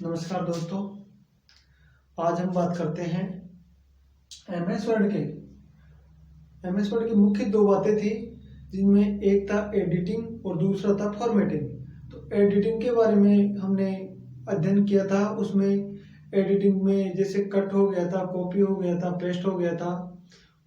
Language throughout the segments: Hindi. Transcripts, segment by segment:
नमस्कार दोस्तों। आज हम बात करते हैं एमएस वर्ड के। एमएस वर्ड की मुख्य दो बातें थी, जिनमें एक था एडिटिंग और दूसरा था फॉर्मेटिंग। तो एडिटिंग के बारे में हमने अध्ययन किया था। उसमें एडिटिंग में जैसे कट हो गया था, कॉपी हो गया था, पेस्ट हो गया था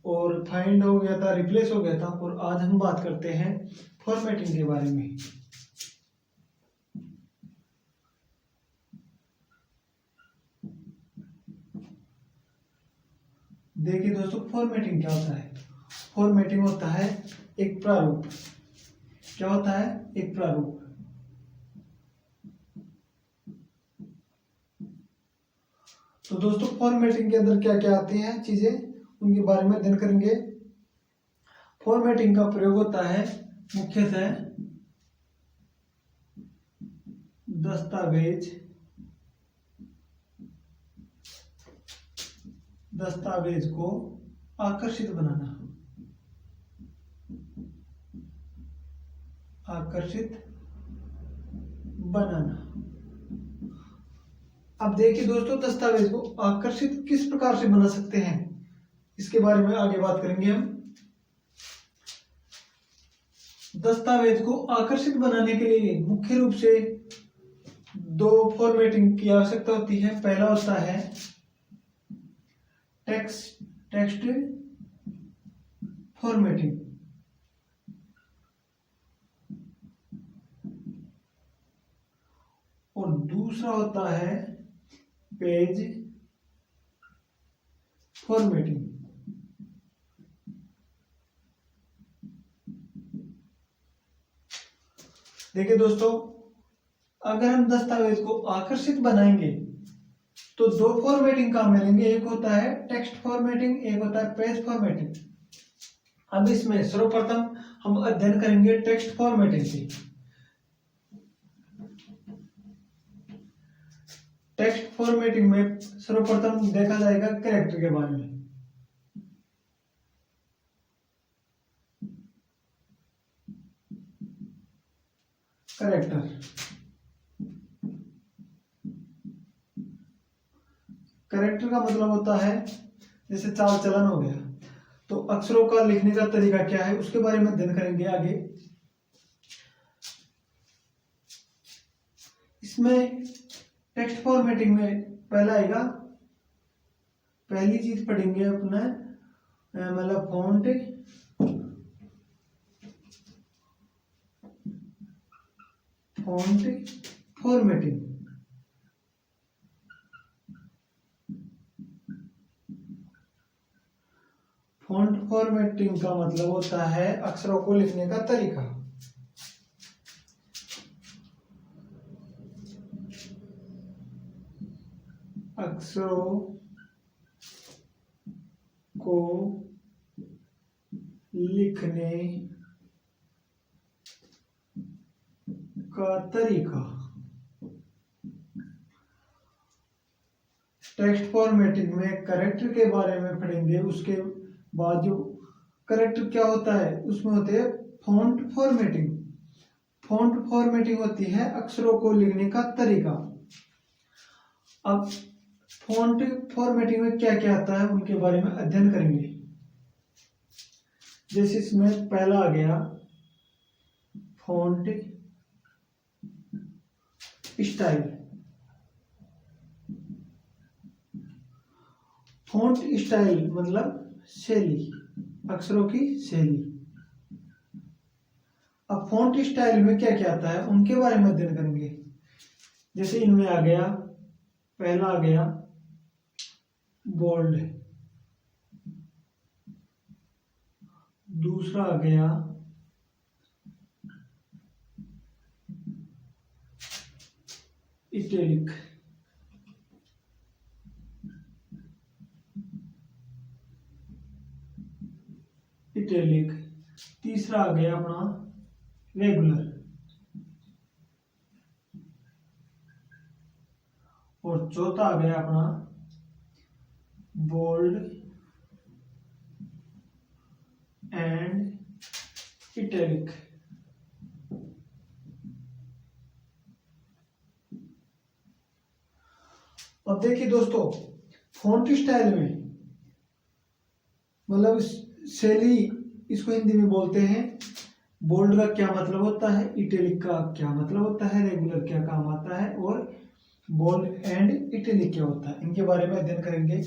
और फाइंड हो गया था, रिप्लेस हो गया था। और आज हम बात करते हैं फॉर्मेटिंग के बारे में। देखिए दोस्तों, फॉर्मेटिंग क्या होता है। फॉर्मेटिंग होता है एक प्रारूप। क्या होता है? एक प्रारूप। तो दोस्तों, फॉर्मेटिंग के अंदर क्या क्या आती हैं चीजें, उनके बारे में अध्ययन करेंगे। फॉर्मेटिंग का प्रयोग होता है मुख्यतः दस्तावेज को आकर्षित बनाना। अब देखिए दोस्तों, दस्तावेज को आकर्षित किस प्रकार से बना सकते हैं, इसके बारे में आगे बात करेंगे हम। दस्तावेज को आकर्षित बनाने के लिए मुख्य रूप से दो फॉर्मेटिंग की आवश्यकता होती है। पहला होता है टेक्स्ट फॉर्मेटिंग और दूसरा होता है पेज फॉर्मेटिंग। देखिए दोस्तों, अगर हम दस्तावेज को आकर्षित बनाएंगे तो दो फॉर्मेटिंग काम मिलेंगे। एक होता है टेक्स्ट फॉर्मेटिंग, एक होता है पेज फॉर्मेटिंग। अब इसमें सर्वप्रथम हम अध्ययन करेंगे टेक्स्ट फॉर्मेटिंग की। टेक्स्ट फॉर्मेटिंग में सर्वप्रथम देखा जाएगा कैरेक्टर के बारे में। कैरेक्टर का मतलब होता है जैसे चाल चलन हो गया। तो अक्षरों का लिखने का तरीका क्या है, उसके बारे में अध्ययन करेंगे आगे। इसमें टेक्स्ट फॉर्मेटिंग में पहला आएगा, पहली चीज पढ़ेंगे अपना मतलब फॉन्ट फॉर्मेटिंग। फॉन्ट फॉर्मेटिंग का मतलब होता है अक्षरों को लिखने का तरीका। अक्षरों को लिखने का तरीका। टेक्स्ट फॉर्मेटिंग में कैरेक्टर के बारे में पढ़ेंगे। उसके बाद जो कैरेक्टर क्या होता है, उसमें होते हैं फॉन्ट फॉर्मेटिंग। फॉन्ट फॉर्मेटिंग होती है अक्षरों को लिखने का तरीका। अब फॉन्ट फॉर्मेटिंग में क्या क्या आता है, उनके बारे में अध्ययन करेंगे। जैसे इसमें पहला आ गया फॉन्ट स्टाइल। फॉन्ट स्टाइल मतलब शैली, अक्षरों की शैली। अब फॉन्ट स्टाइल में क्या क्या आता है, उनके बारे में अध्ययन करेंगे। जैसे इनमें आ गया, पहला आ गया बोल्ड, दूसरा आ गया इटैलिक, तीसरा आ गया अपना रेगुलर और चौथा आ गया अपना बोल्ड एंड इटैलिक। अब देखिए दोस्तों, फॉन्ट स्टाइल में मतलब शैली, इसको हिंदी में बोलते हैं। बोल्ड का क्या मतलब होता है, इटैलिक का क्या मतलब होता है, रेगुलर क्या काम आता है, और बोल्ड एंड इटैलिक क्या होता है, इनके बारे में अध्ययन करेंगे।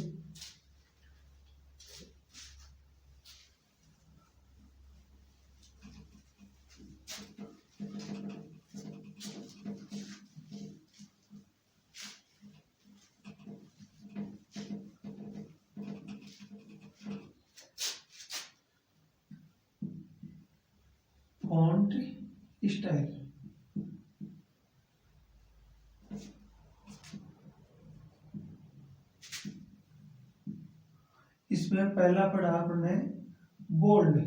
फॉन्ट स्टाइल, इसमें पहला पढ़ा आपने बोल्ड।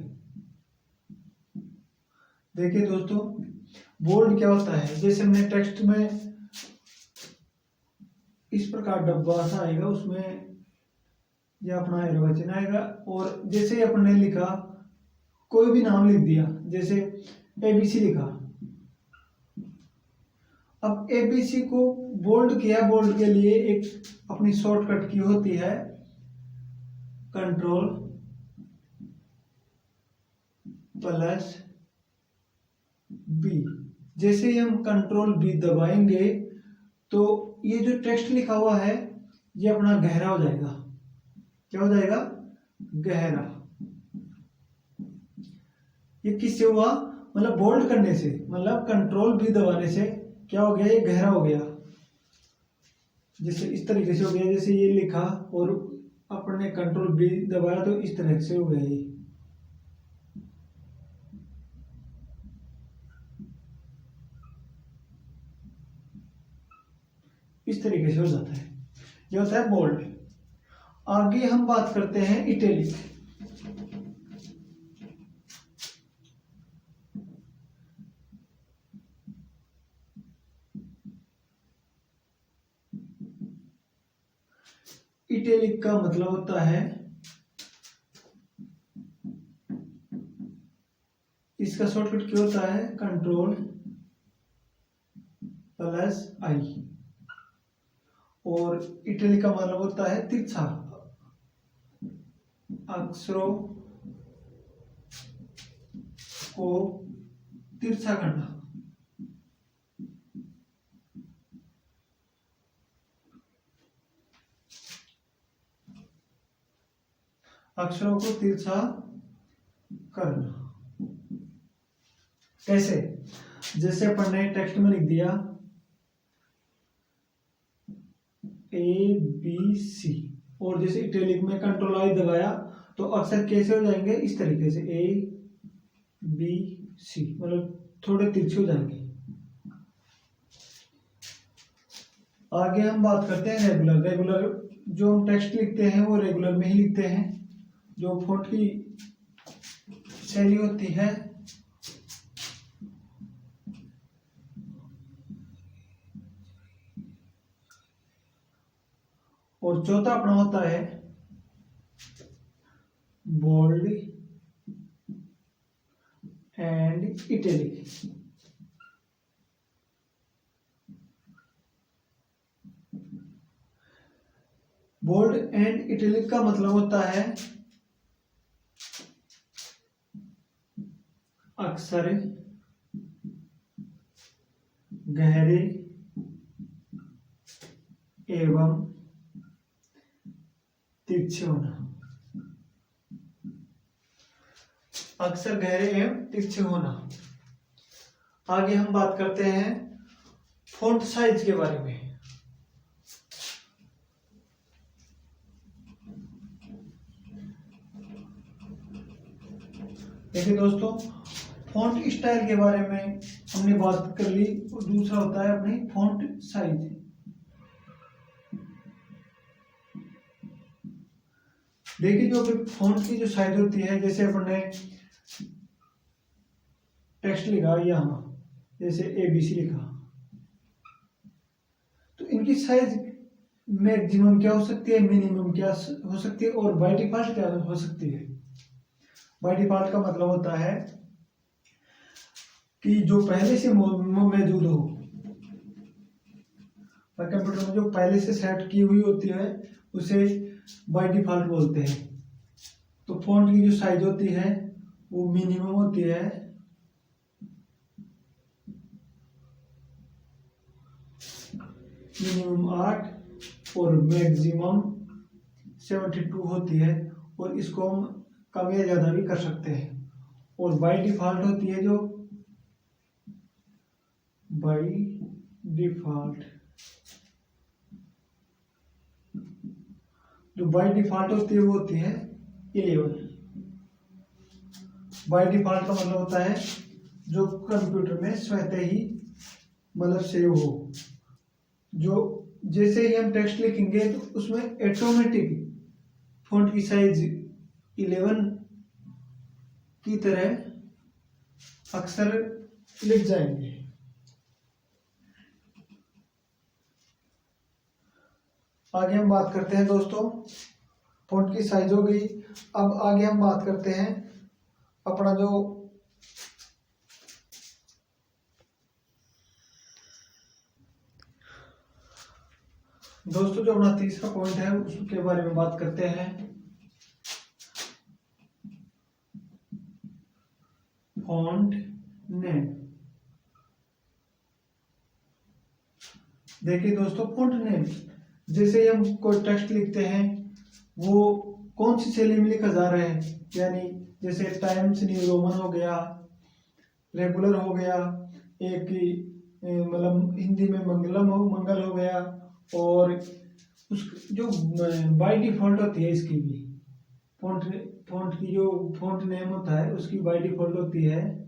देखिए दोस्तों, बोल्ड क्या होता है, जैसे हमने टेक्स्ट में इस प्रकार डब्बा सा आएगा, उसमें यह अपना निर्वचन आएगा, और जैसे अपने लिखा, कोई भी नाम लिख दिया, जैसे एबीसी लिखा, अब एबीसी को बोल्ड किया, बोल्ड के लिए एक अपनी शॉर्टकट की होती है कंट्रोल प्लस बी। जैसे ही हम कंट्रोल बी दबाएंगे तो ये जो टेक्स्ट लिखा हुआ है ये अपना गहरा हो जाएगा। क्या हो जाएगा, गहरा। ये किससे हुआ, मतलब बोल्ड करने से, मतलब कंट्रोल बी दबाने से क्या हो गया, ये गहरा हो गया। जैसे इस तरीके से हो गया, जैसे ये लिखा और अपने कंट्रोल बी दबाया तो इस तरह से हो गया ये। इस तरीके से हो जाता है, ये होता है बोल्ड। आगे हम बात करते हैं इटैलिक। इटैलिक का मतलब होता है, इसका शॉर्टकट क्या होता है, कंट्रोल प्लस आई, और इटैलिक का मतलब होता है तिरछा, अक्षरों को तिरछा करना। अक्षरों को तिरछा करना कैसे, जैसे अपन ने टेक्स्ट में लिख दिया ए बी सी, और जैसे इटैलिक में कंट्रोल आई दबाया तो अक्षर कैसे हो जाएंगे, इस तरीके से ए बी सी, मतलब थोड़े तिरछे हो जाएंगे। आगे हम बात करते हैं रेगुलर। रेगुलर जो हम टेक्स्ट लिखते हैं वो रेगुलर में ही लिखते हैं। जो फॉन्ट की शैली होती है और चौथा अपना होता है bold and italic. Bold and italic का मतलब होता है अक्षर गहरे एवं तिरछे होना। अक्षर गहरे एवं तिरछे होना। आगे हम बात करते हैं फॉन्ट साइज के बारे में। देखिए दोस्तों, फॉन्ट स्टाइल के बारे में हमने बात कर ली, और दूसरा होता है अपनी फॉन्ट साइज। देखिए जो फॉन्ट की जो साइज होती है, जैसे अपन ने टेक्स्ट लिखा यहाँ, जैसे एबीसी लिखा, तो इनकी साइज मैक्सिमम क्या हो सकती है, मिनिमम क्या हो सकती है, और बाय डिफॉल्ट क्या हो सकती है। बाय डिफॉल्ट का मतलब होता है कि जो पहले से मौजूद हो, पर कंप्यूटर में जो पहले से सेट की हुई होती है उसे बाय डिफॉल्ट बोलते हैं। तो फॉन्ट की जो साइज होती है वो मिनिमम होती है 8 और मैक्सिमम 72 होती है, और इसको हम कम या ज़्यादा भी कर सकते हैं। और बाय डिफॉल्ट होती है जो बाय डिफॉल्ट होती है वो होती है 11। बाय डिफॉल्ट का मतलब होता है जो कंप्यूटर में स्वतः ही मतलब सेव हो। जो जैसे ही हम टेक्स्ट लिखेंगे तो उसमें ऑटोमेटिक फॉन्ट की साइज 11 की तरह अक्षर लिख जाएंगे। आगे हम बात करते हैं दोस्तों, फॉन्ट की साइज हो गई। अब आगे हम बात करते हैं अपना जो दोस्तों जो अपना तीसरा पॉइंट है उसके बारे में बात करते हैं। Font name. देखिए दोस्तों, फॉन्ट नेम जैसे ही हम कोई टेक्स्ट लिखते हैं वो कौन सी शैली में लिखा जा रहा है, यानी जैसे टाइम्स न्यू रोमन हो गया, रेगुलर हो गया, एक मतलब हिंदी में मंगल हो गया, और उस जो बाय डिफॉल्ट होती है इसकी भी फॉन्ट की जो फॉन्ट नेम होता है उसकी बाय डिफॉल्ट होती है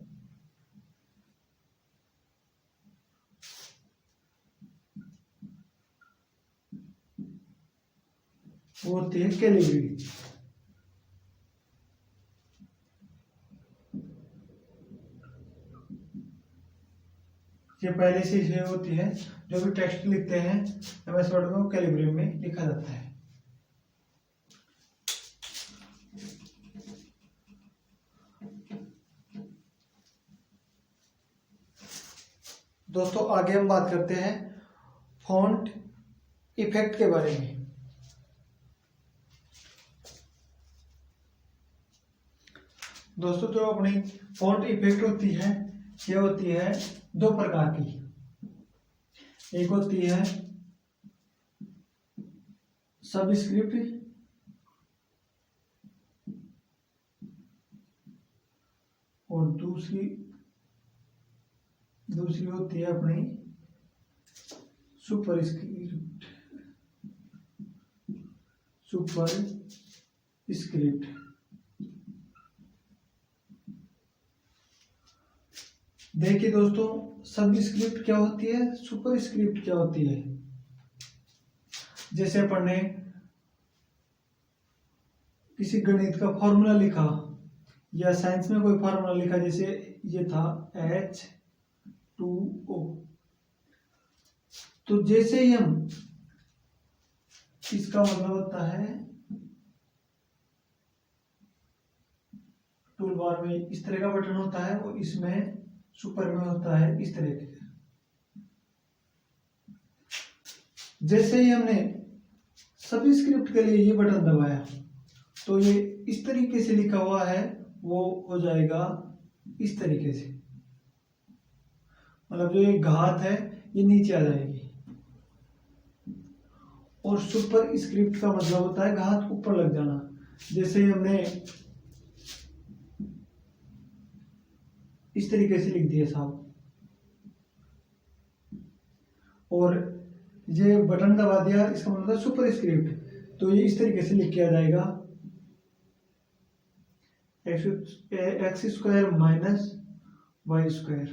वो होती है कैलिब्री। ये पहले से ही होती है, जो भी टेक्स्ट लिखते हैं एमएस वर्ड में वो कैलिब्री में लिखा जाता है। दोस्तों आगे हम बात करते हैं फॉन्ट इफेक्ट के बारे में। दोस्तों जो अपनी फॉन्ट इफेक्ट होती है ये होती है दो प्रकार की। एक होती है सबस्क्रिप्ट और दूसरी होती है अपनी सुपरस्क्रिप्ट। देखिए दोस्तों, सबस्क्रिप्ट क्या होती है, सुपरस्क्रिप्ट क्या होती है। जैसे अपन ने किसी गणित का फॉर्मूला लिखा या साइंस में कोई फॉर्मूला लिखा, जैसे ये था H2O, तो जैसे ही हम इसका मतलब होता है टूल बार में इस तरह का बटन होता है और इसमें सुपर में होता है इस तरह के। जैसे ही हमने सबस्क्रिप्ट के लिए ये बटन दबाया तो ये इस तरीके से लिखा हुआ है वो हो जाएगा इस तरीके से, मतलब जो ये घात है ये नीचे आ जाएगी। और सुपर स्क्रिप्ट का मतलब होता है घात ऊपर लग जाना। जैसे हमने इस तरीके से लिख दिया साहब और ये बटन दबा दिया, इसका मतलब है सुपर स्क्रिप्ट। तो ये इस तरीके से लिख किया जाएगा x square minus y square.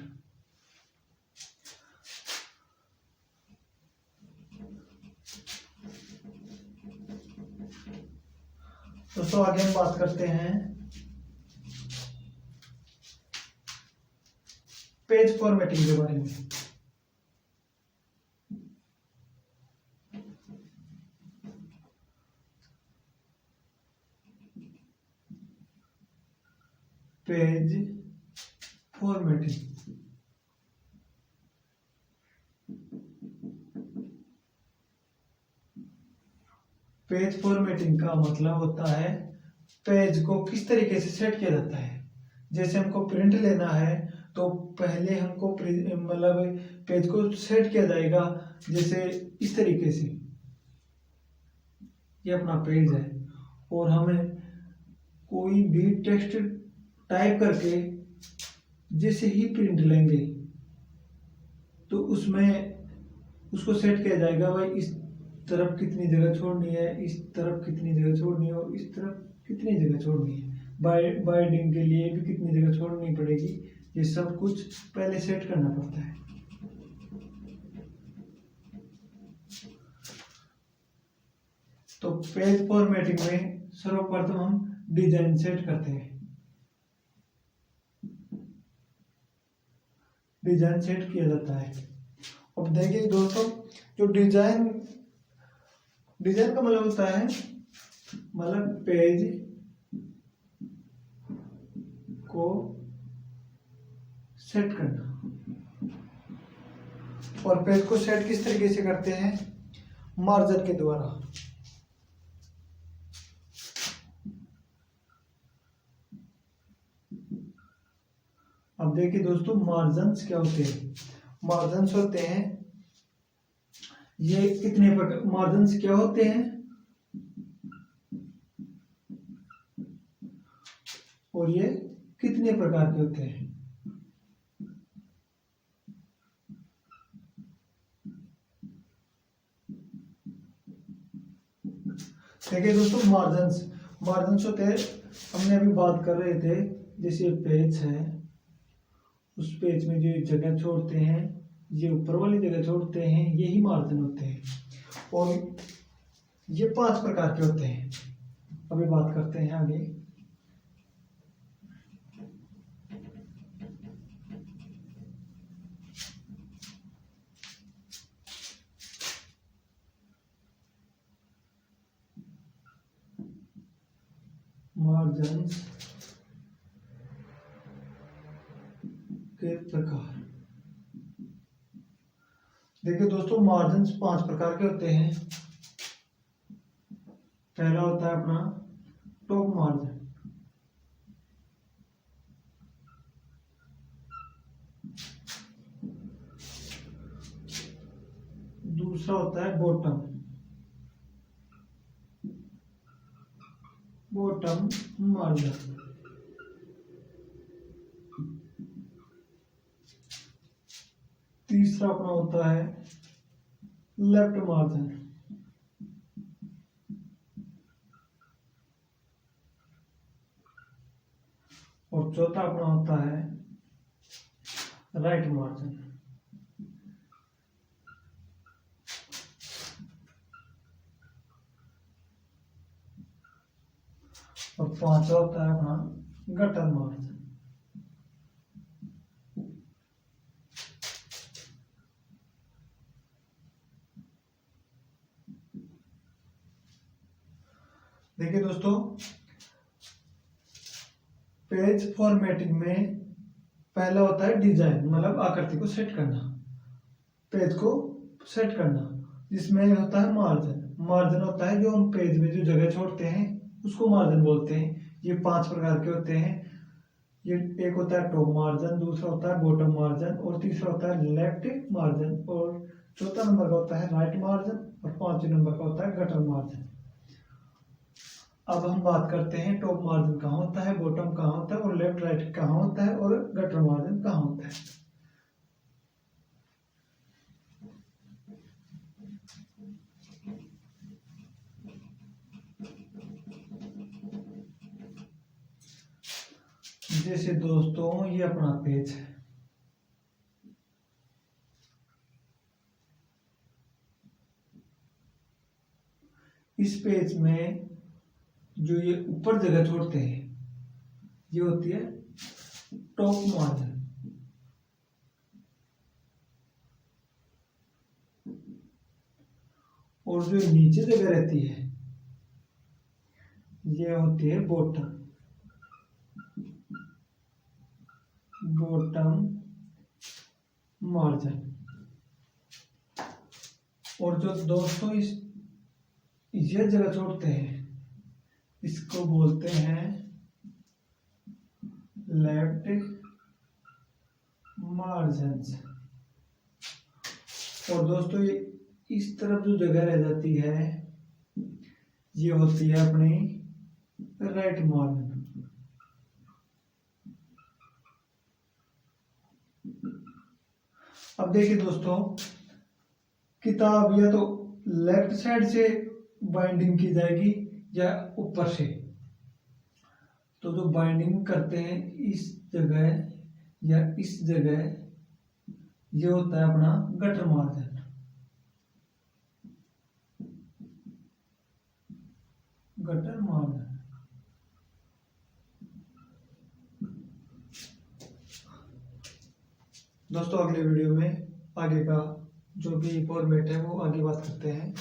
दोस्तों आगे हम बात करते हैं पेज फॉर्मेटिंग के बारे में। पेज फॉर्मेटिंग पेज फॉर्मेटिंग का मतलब होता है पेज को किस तरीके से सेट किया जाता है। जैसे हमको प्रिंट लेना है तो पहले हमको मतलब पेज को सेट किया जाएगा, जैसे इस तरीके से। ये अपना पेज है और हमें कोई भी टेक्स्ट टाइप करके जैसे ही प्रिंट लेंगे तो उसमें उसको सेट किया जाएगा, भाई इस तरफ कितनी जगह छोड़नी है, इस तरफ कितनी जगह छोड़नी है और इस तरफ कितनी जगह छोड़नी है, बाइंडिंग के लिए भी कितनी जगह छोड़नी पड़ेगी। ये सब कुछ पहले सेट करना पड़ता है। तो पेज फॉर्मेटिंग में सर्वप्रथम हम डिजाइन सेट करते हैं। डिजाइन सेट किया जाता है। अब देखिए दोस्तों, जो डिजाइन का मतलब होता है मतलब पेज को सेट करना। और पेज को सेट किस तरीके से करते हैं? मार्जिन के द्वारा। अब देखिए दोस्तों, मार्जिन्स क्या होते हैं? मार्जिन्स होते हैं, ये कितने प्रकार मार्जिन्स क्या होते हैं और ये कितने प्रकार के होते हैं? देखिए दोस्तों, मार्जिन्स होते हैं, हमने अभी बात कर रहे थे, जैसे पेज है, उस पेज में जो जगह छोड़ते हैं, ये ऊपर वाली जगह छोड़ते हैं, यही मार्जिन होते हैं। और ये 5 प्रकार के होते हैं। अभी बात करते हैं आगे। मार्जिन के प्रकार। देखिए दोस्तों, मार्जिन 5 प्रकार के होते हैं। पहला होता है अपना टॉप मार्जिन, दूसरा होता है बॉटम मार्जिन, तीसरा अपना होता है लेफ्ट मार्जिन, और चौथा अपना होता है राइट मार्जिन। और पांचवा होता है अपना गटर मार्जिन। देखिए दोस्तों, पेज फॉर्मेटिंग में पहला होता है डिजाइन, मतलब आकृति को सेट करना, पेज को सेट करना, जिसमें होता है मार्जिन होता है जो हम पेज में जो जगह छोड़ते हैं उसको मार्जिन बोलते हैं। ये 5 प्रकार के होते हैं। ये एक होता है टॉप मार्जिन, दूसरा होता है बॉटम मार्जिन, और तीसरा होता है लेफ्ट मार्जिन, और चौथा नंबर का होता है राइट मार्जिन, और 5वें नंबर का होता है गटर मार्जिन। अब हम बात करते हैं टॉप मार्जिन कहाँ होता है, बॉटम कहाँ होता है, और लेफ्ट राइट कहाँ होता है, और गटर मार्जिन कहाँ होता है। जैसे दोस्तों, ये अपना पेज है, इस पेज में जो ये ऊपर जगह छोड़ते हैं ये होती है टॉप मार्जिन, और जो नीचे जगह रहती है ये होती है बॉटम मार्जिन। और जो दोस्तों इस ये जगह छोड़ते हैं, इसको बोलते हैं लेफ्ट मार्जिन्स। और दोस्तों ये इस तरफ जो जगह रह जाती है ये होती है अपनी राइट मार्जिन। अब देखिए दोस्तों, किताब या तो लेफ्ट साइड से बाइंडिंग की जाएगी या ऊपर से। तो जो बाइंडिंग करते हैं इस जगह या इस जगह, ये होता है अपना गटर मार्जिन। Gutter margin. दोस्तों अगले वीडियो में आगे का जो भी फॉर्मेट है वो आगे बात करते हैं।